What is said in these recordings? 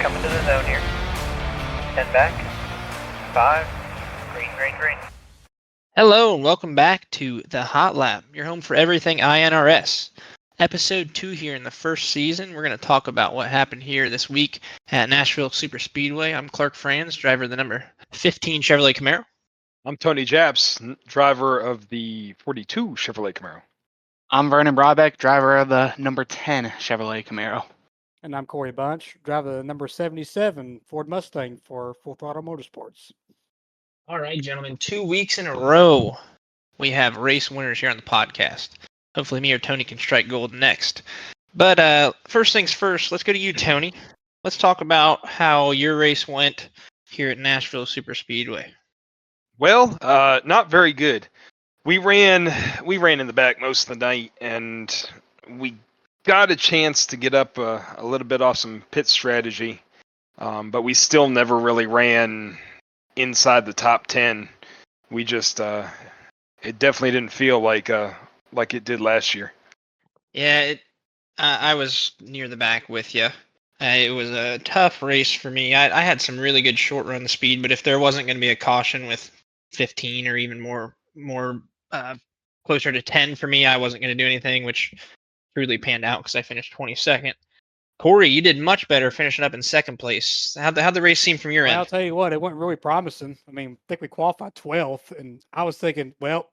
coming to the zone here. 10 back. 5. Green, green, green. Hello and welcome back to the Hot Lap, your home for everything INRS. Episode 2 here in the first season. We're going to talk about what happened here this week at Nashville Superspeedway. I'm Clark Franz, driver of the number 15 Chevrolet Camaro. I'm Tony Japs, driver of the 42 Chevrolet Camaro. I'm Vernon Brodbeck, driver of the number 10 Chevrolet Camaro. And I'm Corey Bunch, driver of the number 77 Ford Mustang for Full Throttle Motorsports. All right, gentlemen, 2 weeks in a row we have race winners here on the podcast. Hopefully me or Tony can strike gold next. But first things first, let's go to you, Tony. Let's talk about how your race went here at Nashville Superspeedway. Well, not very good. We ran in the back most of the night, and we got a chance to get up a little bit off some pit strategy, but we still never really ran inside the top 10. We just it definitely didn't feel like it did last year. Yeah, I was near the back with you. It was a tough race for me. I had some really good short run speed, but if there wasn't going to be a caution with 15 or even more closer to 10 for me, I wasn't going to do anything, which truly panned out because I finished 22nd. Corey, you did much better finishing up in second place. How'd the race seem from your end? I'll tell you what, it went really promising. I mean, I think we qualified 12th, and I was thinking, well,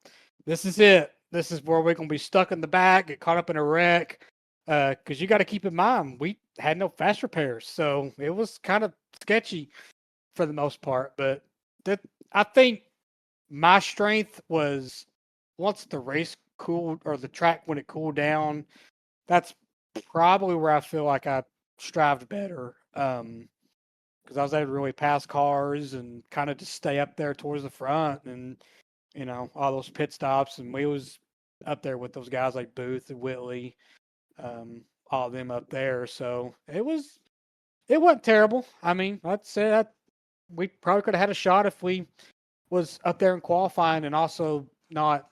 this is it. This is where we're going to be stuck in the back, get caught up in a wreck, because you got to keep in mind, we had no fast repairs, so it was kind of sketchy for the most part. But I think my strength was once the race cooled, or the track when it cooled down, that's probably where I feel like I strived better, because I was able to really pass cars and kind of just stay up there towards the front, and all those pit stops, and we was up there with those guys like Booth and Whitley, all of them up there. So it wasn't terrible. I mean, I'd say that we probably could have had a shot if we was up there in qualifying and also not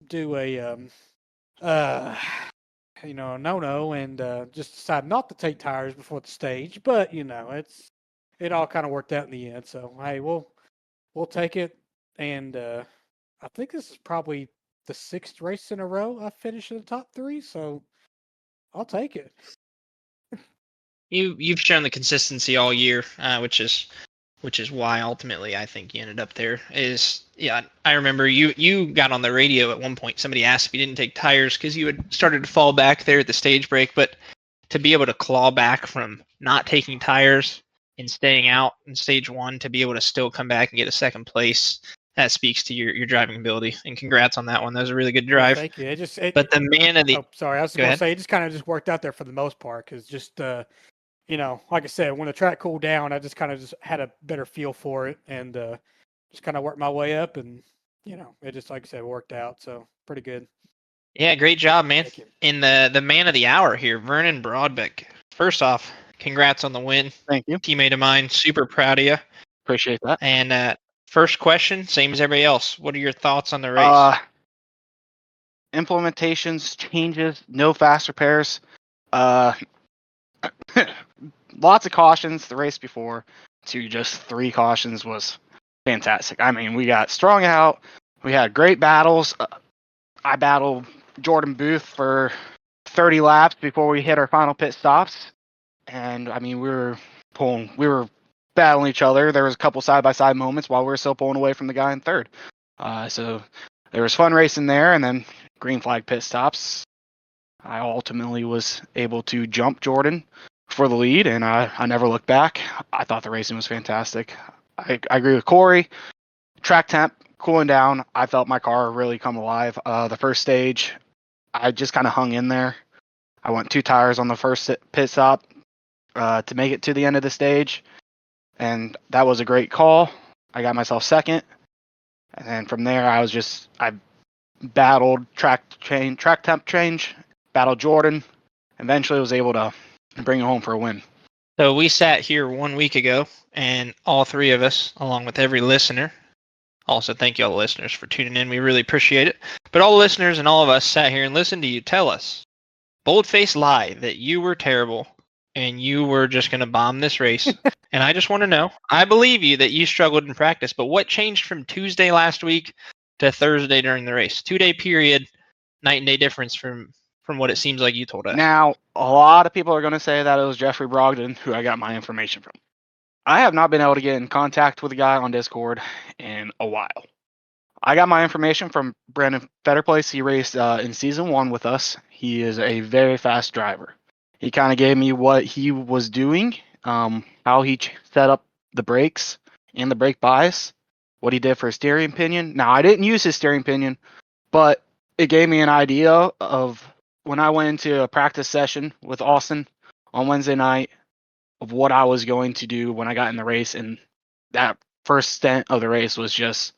do a no and just decide not to take tires before the stage. But it all kind of worked out in the end. So hey, we'll take it. And I think this is probably the 6th race in a row I finished in the top 3. So I'll take it. You've shown the consistency all year, which is why ultimately I think you ended up there. I remember you got on the radio at one point. Somebody asked if you didn't take tires because you had started to fall back there at the stage break, but to be able to claw back from not taking tires and staying out in stage 1 to be able to still come back and get a second place, that speaks to your driving ability. And congrats on that one. That was a really good drive. Thank you. But the man of the sorry, I was going to say it just kind of just worked out there for the most part because just like I said, when the track cooled down, I just kind of just had a better feel for it and just kind of worked my way up, and it just, like I said, worked out. So pretty good. Yeah, great job, man. In the man of the hour here, Vernon Brodbeck. First off, congrats on the win. Thank you. Teammate of mine, super proud of you. Appreciate that. And first question, same as everybody else. What are your thoughts on the race? Implementations, changes, no fast repairs. Lots of cautions the race before to just 3 cautions was fantastic. I mean, we got strung out. We had great battles. I battled Jordan Booth for 30 laps before we hit our final pit stops. And I mean, we were battling each other. There was a couple side-by-side moments while we were still pulling away from the guy in third. So there was fun racing there, and then green flag pit stops. I ultimately was able to jump Jordan for the lead, and I never looked back. I thought the racing was fantastic. I agree with Corey. Track temp cooling down. I felt my car really come alive. The first stage, I just kind of hung in there. I went 2 tires on the first pit stop to make it to the end of the stage, and that was a great call. I got myself second, and then from there I battled track temp change, battled Jordan, eventually was able to bring it home for a win. So we sat here 1 week ago, and all 3 of us, along with every listener, also thank you all the listeners for tuning in. We really appreciate it. But all the listeners and all of us sat here and listened to you tell us, bold-faced lie, that you were terrible and you were just going to bomb this race. And I just want to know, I believe you that you struggled in practice, but what changed from Tuesday last week to Thursday during the race? 2-day period, night and day difference from what it seems like you told us. Now, a lot of people are going to say that it was Jeffrey Brogdon who I got my information from. I have not been able to get in contact with the guy on Discord in a while. I got my information from Brandon Fetterplace. He raced in season 1 with us. He is a very fast driver. He kind of gave me what he was doing, how he set up the brakes and the brake bias, what he did for his steering pinion. Now, I didn't use his steering pinion, but it gave me an idea of when I went into a practice session with Austin on Wednesday night of what I was going to do when I got in the race. And that first stint of the race was just,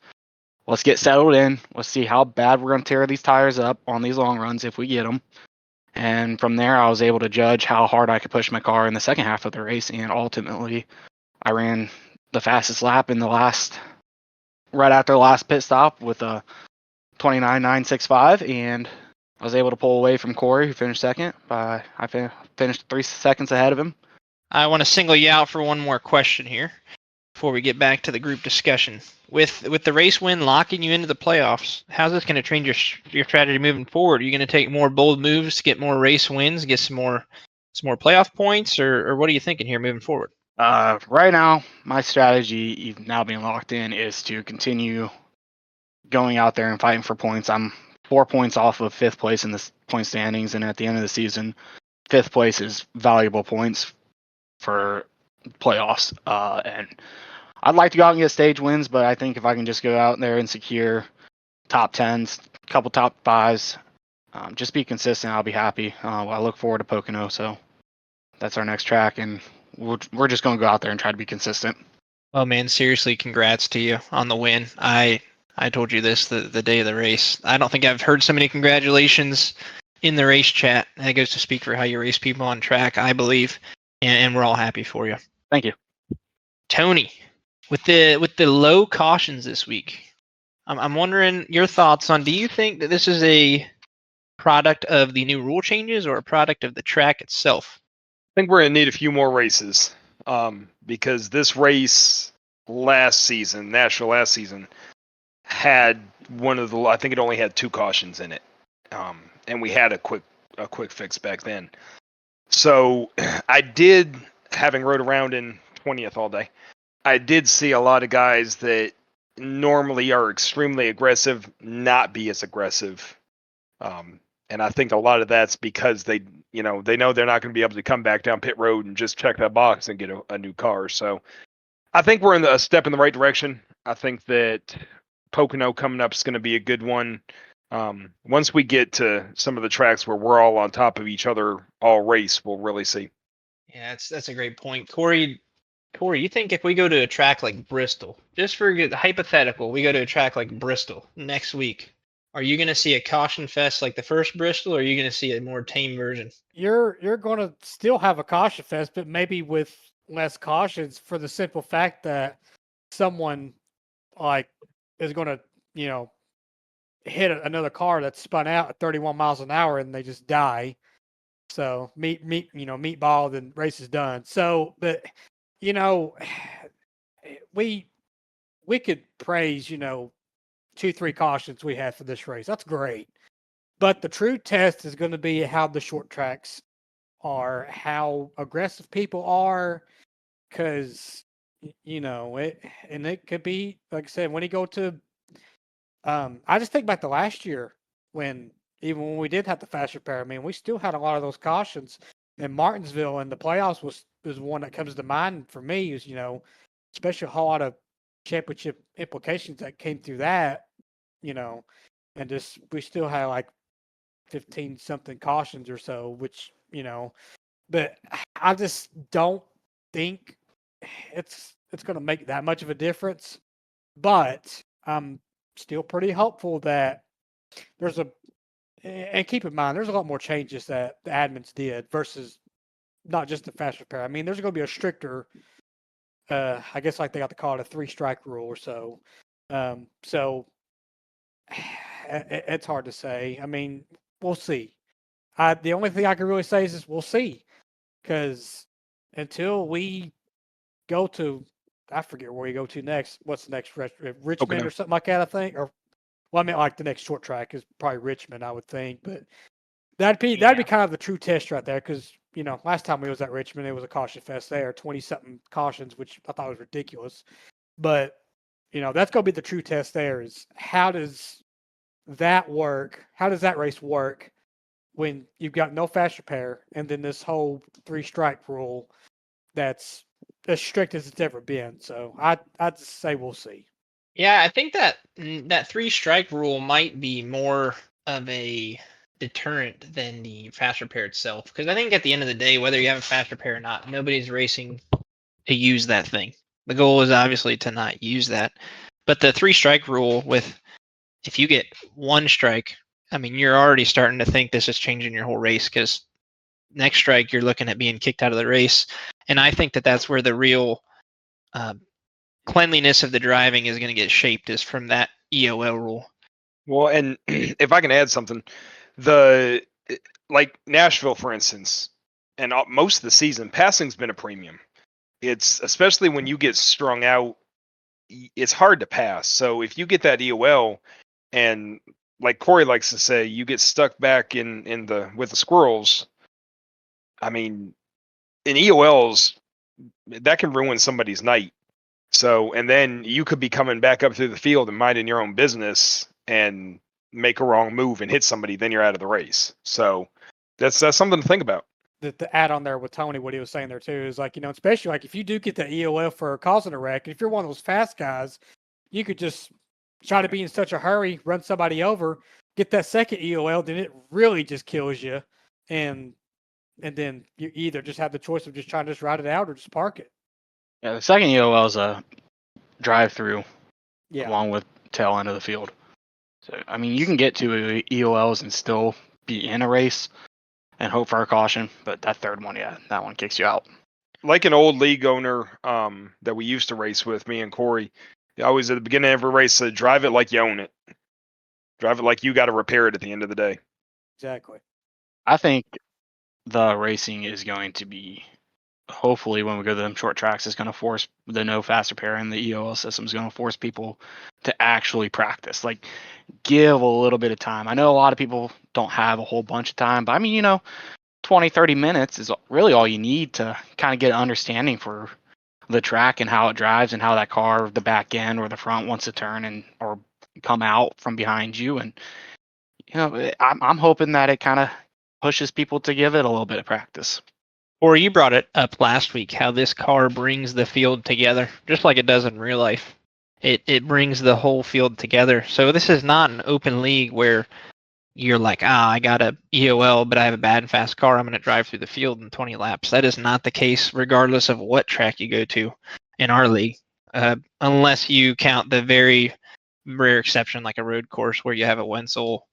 let's get settled in. Let's see how bad we're going to tear these tires up on these long runs if we get them. And from there, I was able to judge how hard I could push my car in the second half of the race. And ultimately, I ran the fastest lap in the right after the last pit stop with a 29.965. And I was able to pull away from Corey, who finished second. I finished 3 seconds ahead of him. I want to single you out for one more question here before we get back to the group discussion. With the race win locking you into the playoffs, how's this going to change your strategy moving forward? Are you going to take more bold moves to get more race wins, get some more playoff points, or what are you thinking here moving forward? Right now, my strategy, now being locked in, is to continue going out there and fighting for points. I'm 4 points off of 5th place in the point standings, and at the end of the season, 5th place is valuable points for playoffs. And I'd like to go out and get stage wins, but I think if I can just go out there and secure top 10s, a couple top 5s, just be consistent, I'll be happy. I look forward to Pocono, so that's our next track, and we're just going to go out there and try to be consistent. Well, man, seriously, congrats to you on the win. I told you this the day of the race. I don't think I've heard so many congratulations in the race chat. That goes to speak for how you race people on track, I believe, and we're all happy for you. Thank you. Tony, with the low cautions this week, I'm wondering your thoughts on, do you think that this is a product of the new rule changes or a product of the track itself? I think we're going to need a few more races because this race last season, Nashville last season, had I think it only had 2 cautions in it. And we had a quick fix back then. So I did, having rode around in 20th all day, I did see a lot of guys that normally are extremely aggressive not be as aggressive. And I think a lot of that's because they know they're not going to be able to come back down pit road and just check that box and get a new car. So I think we're in a step in the right direction. I think that Pocono coming up is going to be a good one. Once we get to some of the tracks where we're all on top of each other all race, we'll really see. Yeah, that's a great point. Corey, you think if we go to a track like Bristol, just for the hypothetical, we go to a track like Bristol next week, are you going to see a caution fest like the first Bristol, or are you going to see a more tame version? You're going to still have a caution fest, but maybe with less cautions, for the simple fact that someone like is going to, hit another car that's spun out at 31 miles an hour and they just die. So meatball, then race is done. So, but we could praise 2-3 cautions we had for this race. That's great. But the true test is going to be how the short tracks are, how aggressive people are, because it could be, like I said, when you go to I just think back to last year when we did have the fast repair. I mean, we still had a lot of those cautions in Martinsville, and the playoffs was one that comes to mind for me. Is especially a lot of championship implications that came through that. And just we still had like 15 something cautions or so, which but I just don't think it's going to make that much of a difference. But I'm still pretty hopeful that and keep in mind, there's a lot more changes that the admins did versus not just the fast repair. I mean, there's going to be a stricter, I guess like they got to call it a 3-strike rule or so. So it's hard to say. I mean, we'll see. The only thing I can really say is we'll see, because until we go to, I forget where we go to next. What's the next Richmond Pocono. or something like that? I think. Or well, I mean, like the next short track is probably Richmond, I would think. But that'd be kind of the true test right there, because last time we was at Richmond, it was a caution fest there, 20-something cautions, which I thought was ridiculous. But that's gonna be the true test. There is, how does that work? How does that race work when you've got no fast repair, and then this whole 3-strike rule that's as strict as it's ever been? So I'd say we'll see. Yeah, I think that 3-strike rule might be more of a deterrent than the fast repair itself, because I think at the end of the day, whether you have a fast repair or not, nobody's racing to use that thing. The goal is obviously to not use that. But the 3-strike rule, with if you get 1 strike, I mean, you're already starting to think this is changing your whole race, because next strike you're looking at being kicked out of the race. And I think that that's where the real cleanliness of the driving is going to get shaped, is from that EOL rule. Well, and if I can add something, like Nashville, for instance, and most of the season, passing's been a premium. It's especially when you get strung out, it's hard to pass. So if you get that EOL, and like Corey likes to say, you get stuck back with the squirrels. I mean, in EOLs, that can ruin somebody's night. So, and then you could be coming back up through the field and minding your own business and make a wrong move and hit somebody, then you're out of the race. So that's something to think about. The add on there with Tony, what he was saying there too, is like, especially like if you do get the EOL for causing a wreck, if you're one of those fast guys, you could just try to be in such a hurry, run somebody over, get that second EOL, then it really just kills you. And then you either just have the choice of just trying to just ride it out or just park it. Yeah, the second EOL is a drive-through Yeah. along with tail end of the field. So, I mean, you can get 2 EOLs and still be in a race and hope for a caution, but that third one, yeah, that one kicks you out. Like an old league owner that we used to race with, me and Corey, always at the beginning of every race said, drive it like you own it. Drive it like you got to repair it at the end of the day. Exactly. I think the racing is going to be, hopefully when we go to them short tracks, is going to force the no fast repair, and the EOL system is going to force people to actually practice. Like, give a little bit of time. I know a lot of people don't have a whole bunch of time, but I mean, 20, 30 minutes is really all you need to kind of get an understanding for the track and how it drives and how that car, the back end or the front, wants to turn or come out from behind you. And I'm hoping that it kind of pushes people to give it a little bit of practice. Or you brought it up last week, how this car brings the field together, just like it does in real life. It brings the whole field together. So this is not an open league where you're like, I got a EOL, but I have a bad and fast car. I'm going to drive through the field in 20 laps. That is not the case, regardless of what track you go to in our league, unless you count the very rare exception, like a road course where you have a Wenzel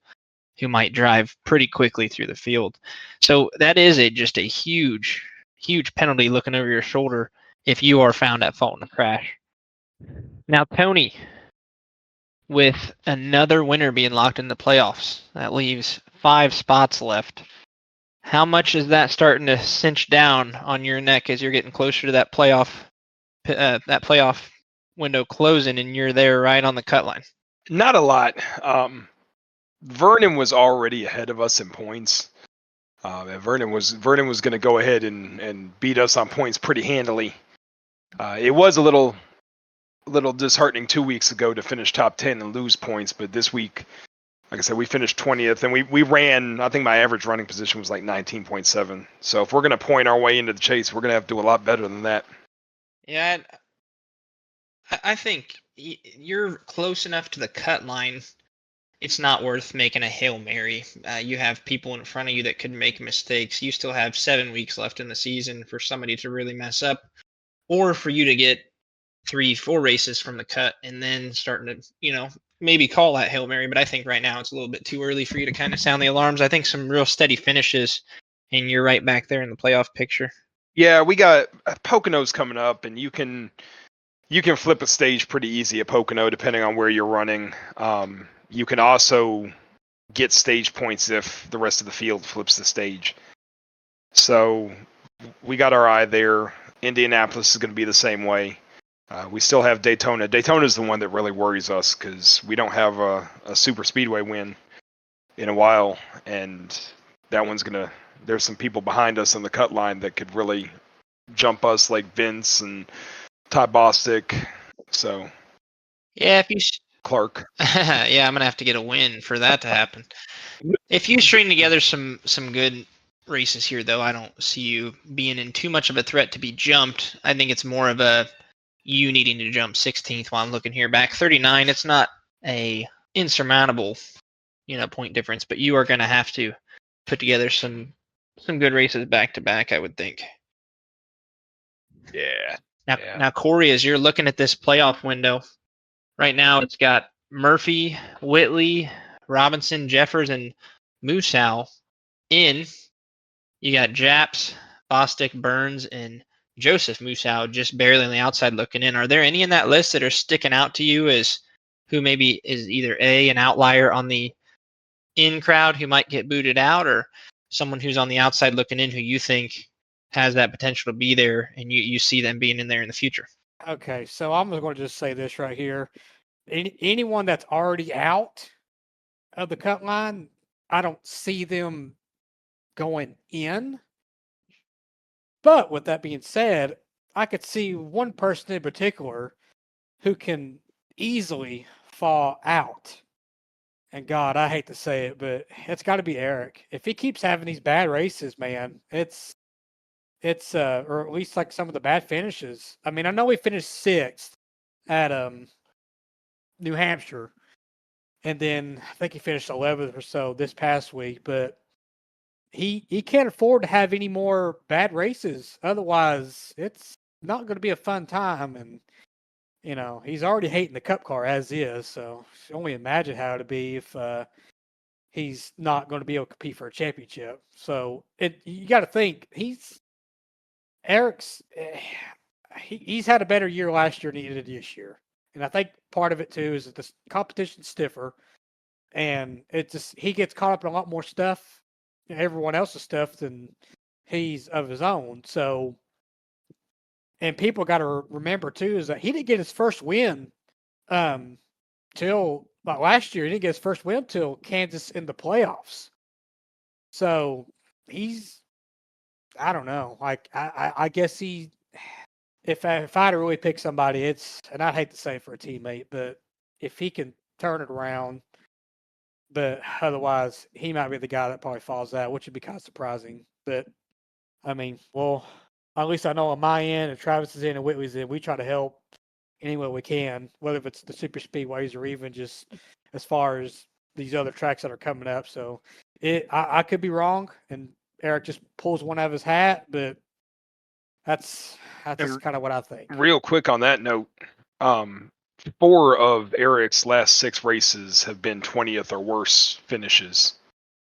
who might drive pretty quickly through the field. So that is just a huge, huge penalty looking over your shoulder if you are found at fault in a crash. Now, Tony, with another winner being locked in the playoffs, that leaves 5 spots left. How much is that starting to cinch down on your neck as you're getting closer to that playoff window closing, and you're there right on the cut line? Not a lot. Vernon was already ahead of us in points. And Vernon was going to go ahead and beat us on points pretty handily. It was a little disheartening 2 weeks ago to finish top 10 and lose points, but this week, like I said, we finished 20th, and we ran, I think my average running position was like 19.7. So if we're going to point our way into the chase, we're going to have to do a lot better than that. Yeah, I think you're close enough to the cut line. It's not worth making a Hail Mary. You have people in front of you that could make mistakes. You still have 7 weeks left in the season for somebody to really mess up, or for you to get 3-4 races from the cut and then starting to, maybe call that Hail Mary. But I think right now it's a little bit too early for you to kind of sound the alarms. I think some real steady finishes, and you're right back there in the playoff picture. Yeah, we got Pocono's coming up, and you can flip a stage pretty easy at Pocono depending on where you're running. You can also get stage points if the rest of the field flips the stage. So we got our eye there. Indianapolis is going to be the same way. We still have Daytona. Daytona is the one that really worries us because we don't have a super speedway win in a while, and that one's going to. There's some people behind us on the cut line that could really jump us, like Vince and Todd Bostic. So Yeah, if you Clark. yeah, I'm gonna have to get a win for that to happen. If you string together some good races here, though, I don't see you being in too much of a threat to be jumped. I think it's more of a you needing to jump 16th while I'm looking here. Back 39, it's not a insurmountable, point difference, but you are going to have to put together some good races back to back, I would think. Yeah. Now, Corey, as you're looking at this playoff window, right now it's got Murphy, Whitley, Robinson, Jeffers, and Moosow in. You got Japs, Bostic, Burns, and Joseph Moosow just barely on the outside looking in. Are there any in that list that are sticking out to you as who maybe is either an outlier on the in crowd who might get booted out, or someone who's on the outside looking in who you think has that potential to be there and you see them being in there in the future? Okay, so I'm going to just say this right here. Anyone that's already out of the cut line, I don't see them going in. But with that being said, I could see one person in particular who can easily fall out. And God, I hate to say it, but it's got to be Eric. If he keeps having these bad races, man, it's or at least like some of the bad finishes. I mean, I know he finished 6th at New Hampshire, and then I think he finished 11th or so this past week, but he can't afford to have any more bad races. Otherwise, it's not going to be a fun time. And he's already hating the Cup car as is. So only imagine how it'd be if he's not going to be able to compete for a championship. So you got to think Eric's he's had a better year last year than he did this year, and I think part of it too is that the competition's stiffer, and he gets caught up in a lot more stuff, everyone else's stuff than he's of his own. So, and people got to remember too is that he didn't get his first win till last year. He didn't get his first win till Kansas in the playoffs. So I don't know. Like I guess if I had to really pick somebody, and I'd hate to say for a teammate, but if he can turn it around, but otherwise he might be the guy that probably falls out, which would be kind of surprising. But I mean, well, at least I know on my end, and Travis is in and Whitley's in, we try to help any way we can, whether it's the super speedways or even just as far as these other tracks that are coming up. So I could be wrong, and Eric just pulls one out of his hat, but that's kind of what I think. Real quick on that note, 4 of Eric's last 6 races have been 20th or worse finishes.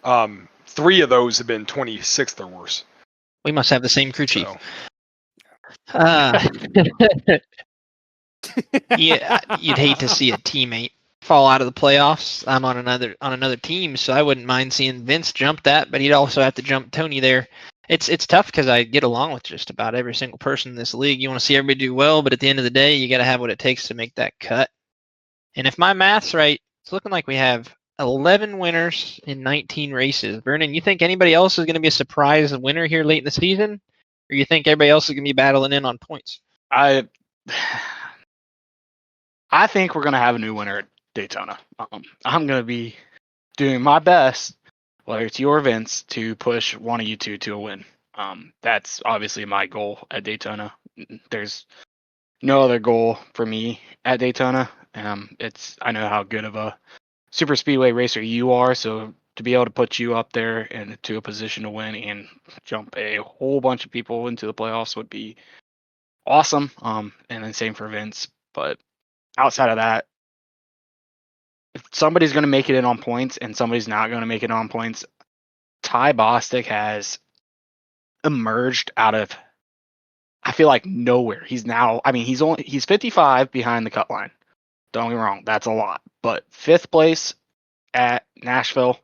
3 of those have been 26th or worse. We must have the same crew chief. So. Yeah, you'd hate to see a teammate fall out of the playoffs. I'm on another team, so I wouldn't mind seeing Vince jump that, but he'd also have to jump Tony there. It's tough because I get along with just about every single person in this league. You want to see everybody do well, but at the end of the day, you got to have what it takes to make that cut. And if my math's right, it's looking like we have 11 winners in 19 races. Vernon, you think anybody else is going to be a surprise winner here late in the season, or you think everybody else is going to be battling in on points? I think we're going to have a new winner at Daytona. I'm going to be doing my best, whether it's your events, to push one of you two to a win. That's obviously my goal at Daytona. There's no other goal for me at Daytona. I know how good of a super speedway racer you are, so to be able to put you up there and to a position to win and jump a whole bunch of people into the playoffs would be awesome. And then same for Vince. But outside of that, if somebody's going to make it in on points and somebody's not going to make it on points, Ty Bostic has emerged out of, I feel like, nowhere. He's 55 behind the cut line. Don't get me wrong, that's a lot. But 5th place at Nashville,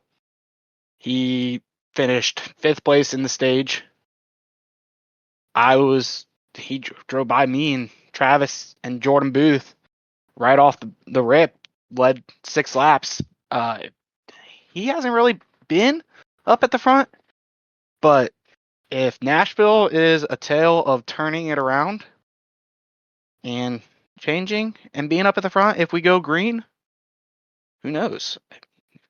he finished 5th place in the stage. he drove by me and Travis and Jordan Booth right off the rip, led 6 laps. He hasn't really been up at the front, but if Nashville is a tale of turning it around and changing and being up at the front, if we go green, who knows?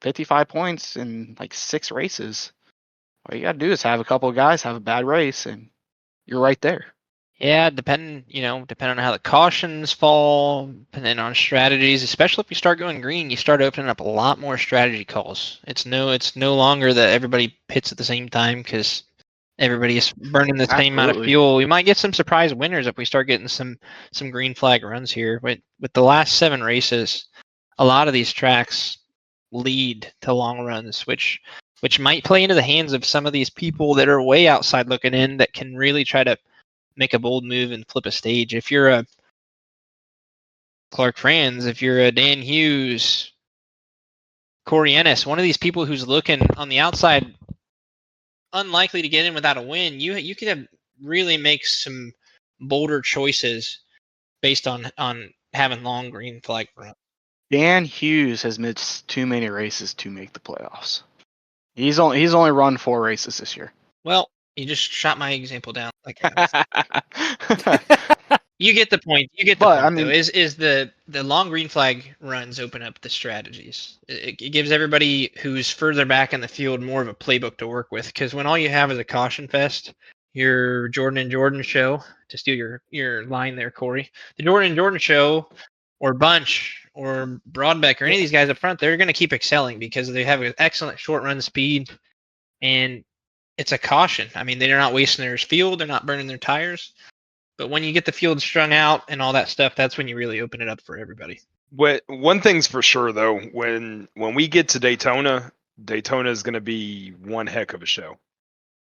55 points in like 6 races. All you got to do is have a couple of guys have a bad race, and you're right there. Yeah, depending on how the cautions fall, depending on strategies, especially if you start going green, you start opening up a lot more strategy calls. It's no longer that everybody pits at the same time because everybody is burning the same amount of Absolutely. fuel. We might get some surprise winners if we start getting some green flag runs here. With the last 7 races, a lot of these tracks lead to long runs, which might play into the hands of some of these people that are way outside looking in that can really try to make a bold move and flip a stage. If you're a Clark Franz, if you're a Dan Hughes, Corey Ennis, one of these people who's looking on the outside, unlikely to get in without a win, you could have really make some bolder choices based on having long green flag front. Dan Hughes has missed too many races to make the playoffs. He's only run 4 races this year. Well, you just shot my example down. Like you get the point. You get the But, point. I mean- though. Is the long green flag runs open up the strategies? It gives everybody who's further back in the field more of a playbook to work with. Because when all you have is a caution fest, your Jordan and Jordan show, to steal your line there, Corey, the Jordan and Jordan show, or Bunch, or Brodbeck, or any of these guys up front, they're going to keep excelling because they have an excellent short run speed, and it's a caution. I mean, they're not wasting their fuel, they're not burning their tires. But when you get the field strung out and all that stuff, that's when you really open it up for everybody. One thing's for sure though, when we get to Daytona is going to be one heck of a show.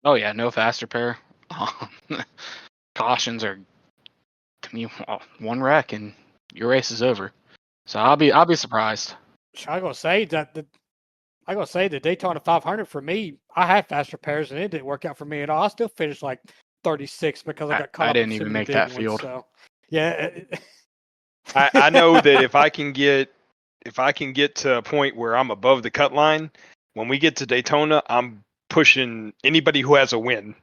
Oh yeah, no faster pair. Cautions are, to me, one wreck and your race is over. So I'll be surprised. I gonna say the Daytona 500 for me. I had faster pairs and it didn't work out for me at all. I still finished like 36 because I got caught. I didn't even make that field. So yeah, I know that if I can get to a point where I'm above the cut line, when we get to Daytona, I'm pushing anybody who has a win.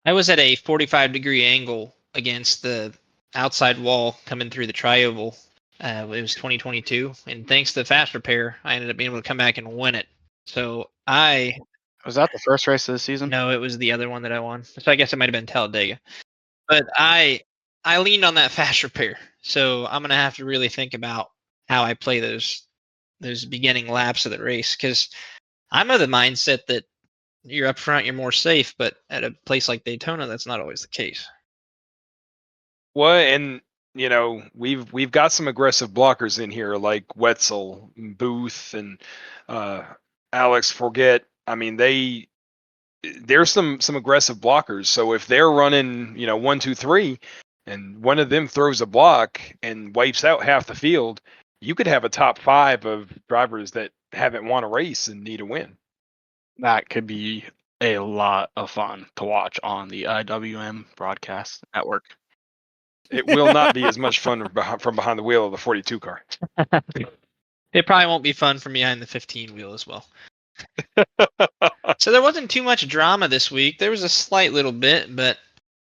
I was at a 45-degree angle against the outside wall coming through the tri-oval. It was 2022, and thanks to the faster pair, I ended up being able to come back and win it. So Was that the first race of the season? No, it was the other one that I won. So I guess it might have been Talladega. But I leaned on that faster pair. So I'm gonna have to really think about how I play those beginning laps of the race, because I'm of the mindset that you're up front, you're more safe, but at a place like Daytona, that's not always the case. Well, and we've got some aggressive blockers in here like Wetzel, Booth, and Alex Forget. I mean, there's some aggressive blockers. So if they're running 1, 2, 3, and one of them throws a block and wipes out half the field, you could have a top 5 of drivers that haven't won a race and need a win. That could be a lot of fun to watch on the IWM broadcast network. It will not be as much fun from behind the wheel of the 42 car. It probably won't be fun from behind the 15 wheel as well. So there wasn't too much drama this week. There was a slight little bit, but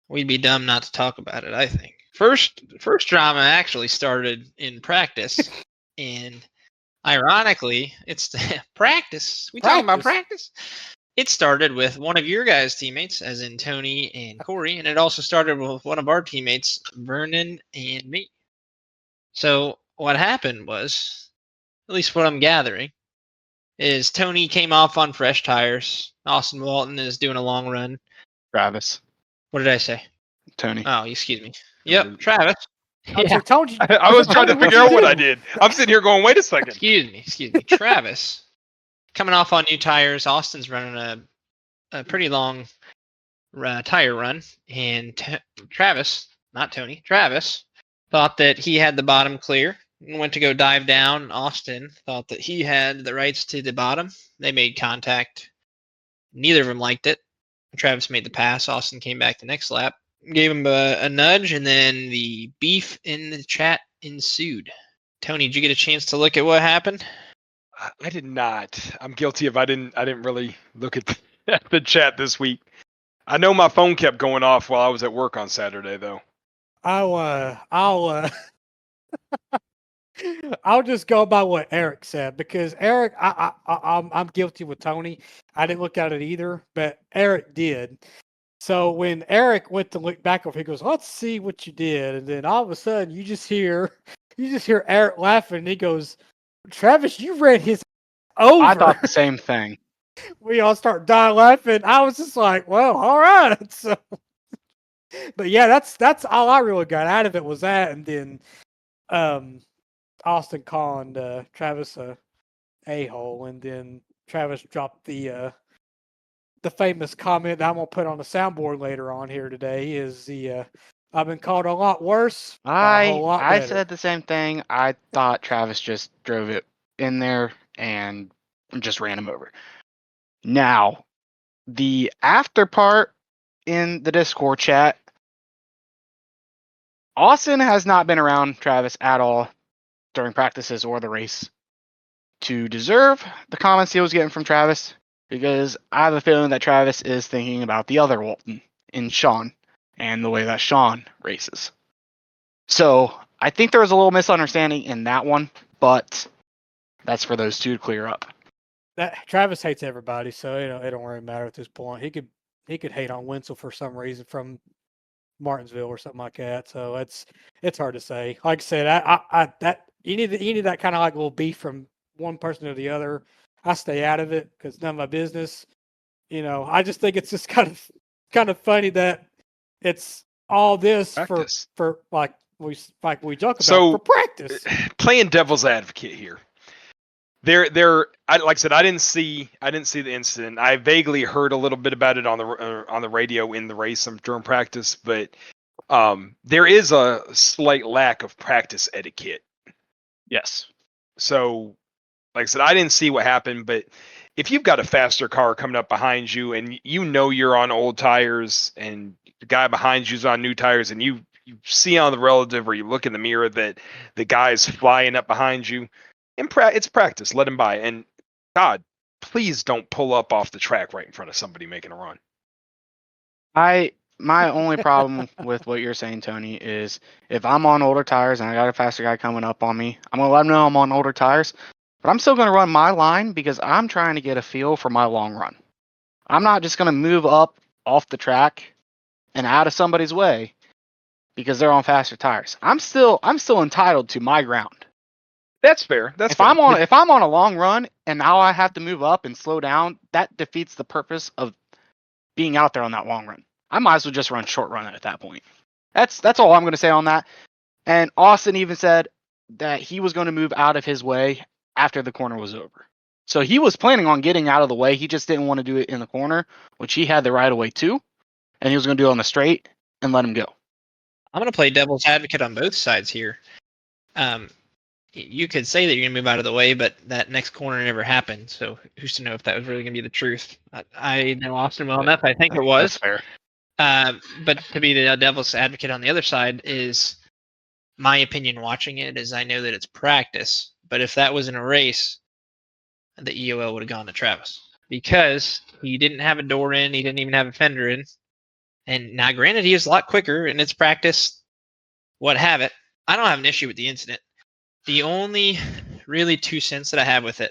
we'd be dumb not to talk about it, I think. First drama actually started in practice, and ironically, it's practice. We talking about practice? It started with one of your guys' teammates, as in Tony and Corey, and it also started with one of our teammates, Vernon and me. So what happened was, at least what I'm gathering, is Tony came off on fresh tires. Austin Walton is doing a long run. Travis. What did I say? Tony. Oh, excuse me. Yep, Travis. I told you. I was trying to figure out what I did. I'm sitting here going, wait a second. Excuse me. Travis, coming off on new tires. Austin's running a pretty long tire run, and Travis, not Tony, Travis, thought that he had the bottom clear and went to go dive down. Austin thought that he had the rights to the bottom. They made contact. Neither of them liked it. Travis made the pass. Austin came back the next lap, gave him a nudge, and then the beef in the chat ensued. Tony, did you get a chance to look at what happened? I did not. I'm guilty of I didn't really look at the chat this week. I know my phone kept going off while I was at work on Saturday, though. I'll I'll just go by what Eric said because Eric, I'm guilty with Tony. I didn't look at it either, but Eric did. So when Eric went to look back over, he goes, "Let's see what you did," and then all of a sudden you just hear Eric laughing. And he goes, "Travis, you ran his over." I thought the same thing. We all start dying laughing. I was just like, "Well, all right." So, but yeah, that's all I really got out of it was that, and then Austin called Travis a hole, and then Travis dropped the famous comment that I'm gonna put on the soundboard later on here today. Is I've been called a lot worse, a whole lot I better. said the same thing. I thought Travis just drove it in there and just ran him over. Now, the after part in the Discord chat, Austin has not been around Travis at all during practices or the race to deserve the comments he was getting from Travis, because I have a feeling that Travis is thinking about the other Walton in Sean and the way that Sean races. So I think there was a little misunderstanding in that one, but that's for those two to clear up. That Travis hates everybody, so it don't really matter at this point. He could hate on Wenzel for some reason from Martinsville or something like that. So it's hard to say. Like I said, I that you need that kind of like little beef from one person to the other. I stay out of it because none of my business. I just think it's just kind of funny that it's all this Practice. for like we joke about So, for practice. Playing devil's advocate here. Like I said, I didn't see the incident. I vaguely heard a little bit about it on the radio in the race during practice, but there is a slight lack of practice etiquette. Yes. So, like I said, I didn't see what happened, but if you've got a faster car coming up behind you and you're on old tires and the guy behind you's on new tires and you see on the relative or you look in the mirror that the guy's flying up behind you, it's practice. Let him by. And God, please don't pull up off the track right in front of somebody making a run. My only problem with what you're saying, Tony, is if I'm on older tires and I got a faster guy coming up on me, I'm gonna let him know I'm on older tires, but I'm still gonna run my line because I'm trying to get a feel for my long run. I'm not just gonna move up off the track and out of somebody's way because they're on faster tires. I'm still entitled to my ground. That's fair. If I'm on a long run and now I have to move up and slow down, that defeats the purpose of being out there on that long run. I might as well just run short run at that point. That's all I'm going to say on that. And Austin even said that he was going to move out of his way after the corner was over. So he was planning on getting out of the way. He just didn't want to do it in the corner, which he had the right of way too. And he was going to do it on the straight and let him go. I'm going to play devil's advocate on both sides here. You could say that you're going to move out of the way, but that next corner never happened. So who's to know if that was really going to be the truth? I know Austin well enough. I think it was. That's fair. But to be the devil's advocate on the other side is my opinion watching it is I know that it's practice. But if that was in a race, the EOL would have gone to Travis because he didn't have a door in. He didn't even have a fender in. And now, granted, he was a lot quicker and it's practice, what have it. I don't have an issue with the incident. The only really 2 cents that I have with it,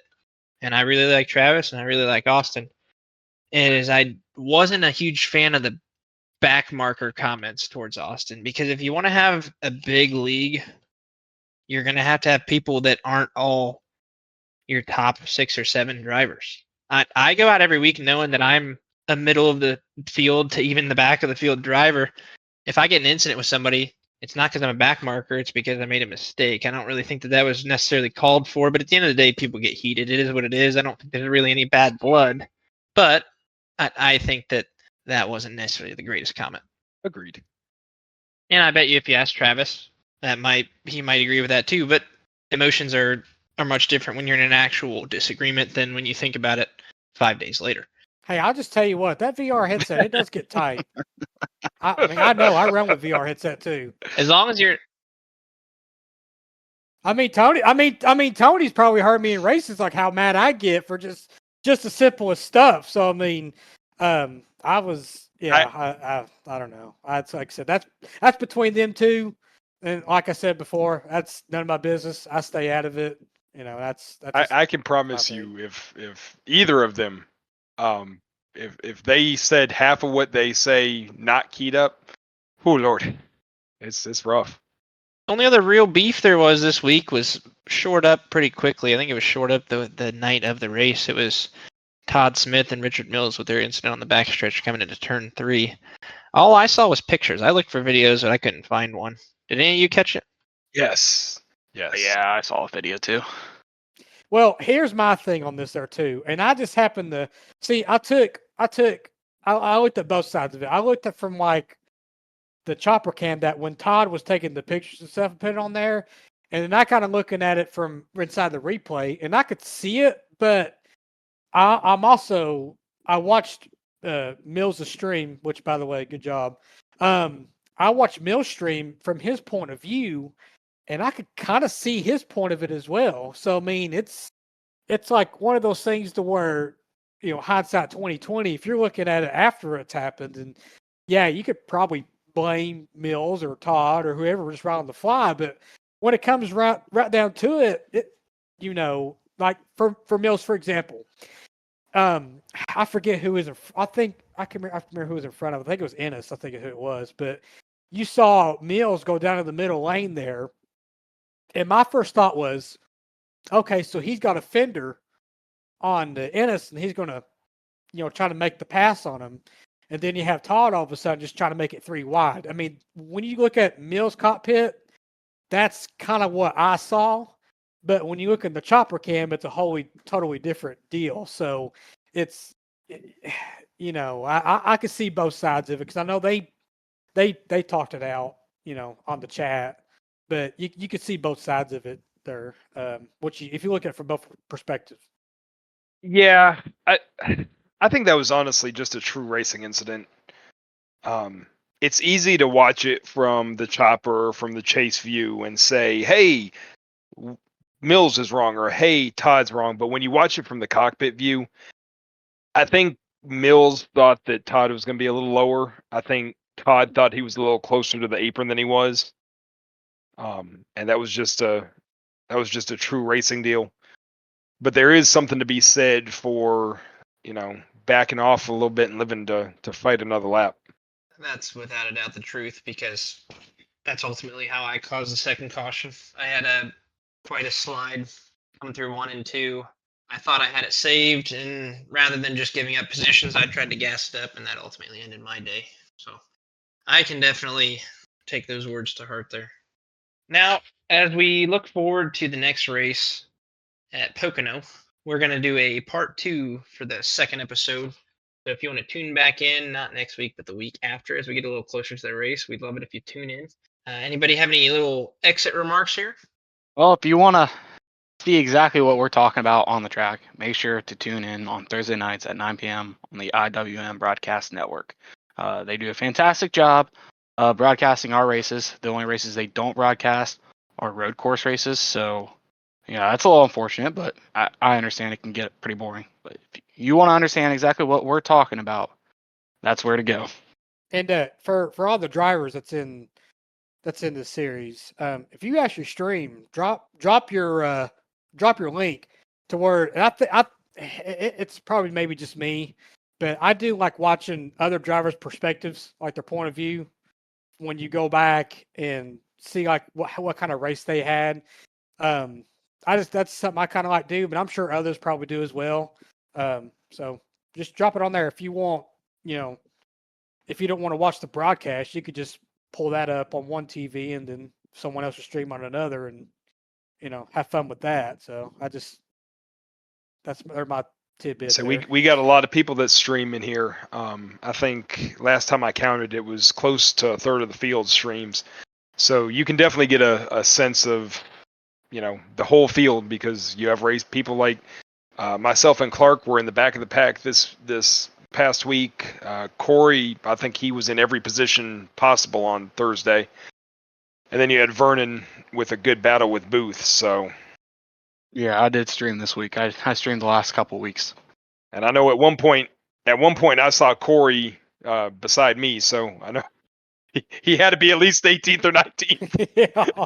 and I really like Travis and I really like Austin, is I wasn't a huge fan of the back marker comments towards Austin, because if you want to have a big league, you're going to have people that aren't all your top 6 or 7 drivers. I go out every week knowing that I'm a middle of the field to even the back of the field driver. If I get an incident with somebody, it's not because I'm a back marker. It's because I made a mistake. I don't really think that was necessarily called for, but at the end of the day, people get heated. It is what it is. I don't think there's really any bad blood, but I think that wasn't necessarily the greatest comment. Agreed. And I bet you if you ask Travis, he might agree with that too, but emotions are much different when you're in an actual disagreement than when you think about it 5 days later. Hey, I'll just tell you what, that VR headset, it does get tight. I mean, I know I run with VR headset too. As long as you're I mean, Tony's probably heard me in races like how mad I get for just the simplest stuff. So I mean, I was I don't know. Like I said, that's between them two, and like I said before, that's none of my business. I stay out of it. That's just I can promise my thing. you, if either of them, if they said half of what they say not keyed up, oh Lord, it's rough. The only other real beef there was this week was shored up pretty quickly. I think it was shored up the night of the race. It was Todd Smith and Richard Mills with their incident on the backstretch coming into turn 3. All I saw was pictures. I looked for videos, but I couldn't find one. Did any of you catch it? Yes. Yes. Yeah, I saw a video too. Well, here's my thing on this there too, and I just happened to see. I looked at both sides of it. I looked at from like the chopper cam that when Todd was taking the pictures and stuff and put it on there, and then I kind of looking at it from inside the replay, and I could see it, but I watched Mills' stream, which by the way, good job. I watched Mills' stream from his point of view, and I could kind of see his point of it as well. So I mean, it's like one of those things to where hindsight 2020. If you're looking at it after it's happened, and yeah, you could probably blame Mills or Todd or whoever was right on the fly, but when it comes right down to it, like for Mills, for example, I forget who was I remember who was in front of him. I think it was Ennis. I think who it was, but you saw Mills go down to the middle lane there, and my first thought was, okay, so he's got a fender on the Ennis, and he's going to, try to make the pass on him. And then you have Todd all of a sudden just trying to make it 3 wide. I mean, when you look at Mills' cockpit, that's kind of what I saw. But when you look at the chopper cam, it's a totally different deal. So it's, I could see both sides of it because I know they talked it out, on the chat. But you could see both sides of it there. If you look at it from both perspectives. Yeah, I think that was honestly just a true racing incident. It's easy to watch it from the chopper, from the chase view, and say, "Hey, Mills is wrong," or "Hey, Todd's wrong." But when you watch it from the cockpit view, I think Mills thought that Todd was going to be a little lower. I think Todd thought he was a little closer to the apron than he was, and that was just a true racing deal. But there is something to be said for, backing off a little bit and living to fight another lap. That's without a doubt the truth, because that's ultimately how I caused the second caution. I had quite a slide come through 1 and 2. I thought I had it saved, and rather than just giving up positions, I tried to gas it up, and that ultimately ended my day. So I can definitely take those words to heart there. Now, as we look forward to the next race at Pocono, we're going to do a part 2 for the second episode. So if you want to tune back in, not next week, but the week after, as we get a little closer to the race, we'd love it if you tune in. Anybody have any little exit remarks here? Well, if you want to see exactly what we're talking about on the track, make sure to tune in on Thursday nights at 9 p.m. on the IWM Broadcast Network. They do a fantastic job broadcasting our races. The only races they don't broadcast are road course races. So, yeah, that's a little unfortunate, but I understand it can get pretty boring. But if you want to understand exactly what we're talking about, that's where to go. And for all the drivers that's in the series, if you actually stream, drop your link to where, and it's probably maybe just me, but I do like watching other drivers' perspectives, like their point of view, when you go back and see like what kind of race they had. That's something I kind of like do, but I'm sure others probably do as well. So just drop it on there if you want. If you don't want to watch the broadcast, you could just pull that up on one TV and then someone else will stream on another, and have fun with that. So they're my tidbits. So we got a lot of people that stream in here. I think last time I counted, it was close to a third of the field streams. So you can definitely get a sense of the whole field, because you have race people like myself and Clark were in the back of the pack this past week. Corey, I think he was in every position possible on Thursday. And then you had Vernon with a good battle with Booth. So, Yeah, I did stream this week. I streamed the last couple weeks. and I know at one point I saw Corey beside me. So I know he had to be at least 18th or 19th. Yeah.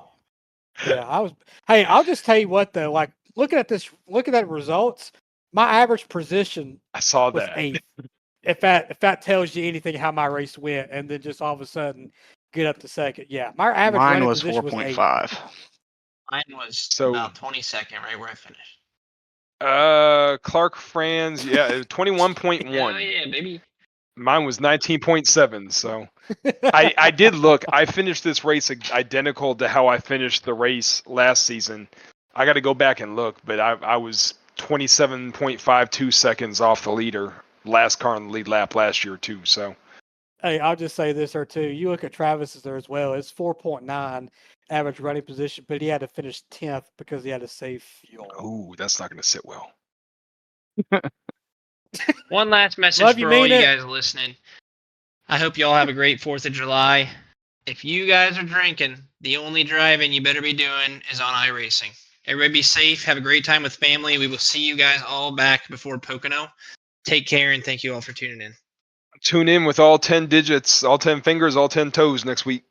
Yeah, I was. Hey, I'll just tell you what though. Like looking at results, my average position I saw was that. 8th. If that tells you anything how my race went, and then just all of a sudden get up to 2nd. Yeah, my average Mine running was position was 8th. 4.5. Mine was So- about 22nd, right where I finished. Clark Franz, yeah, 21.1. Oh yeah, baby. Mine was 19.7. So I did look. I finished this race identical to how I finished the race last season. I got to go back and look, but I was 27.52 seconds off the leader, last car on the lead lap last year too. So Hey, I'll just say this or two. You look at Travis's there as well. It's 4.9 average running position, but he had to finish 10th because he had to save fuel. ooh, that's not going to sit well. One last message Love you, for all mean you it. guys listening. I hope you all have a great 4th of July. If you guys are drinking, the only driving you better be doing is on iRacing. Everybody be safe. Have a great time with family. We will see you guys all back before Pocono. Take care, and thank you all for tuning in. Tune in with all 10 digits, all 10 fingers, all 10 toes next week.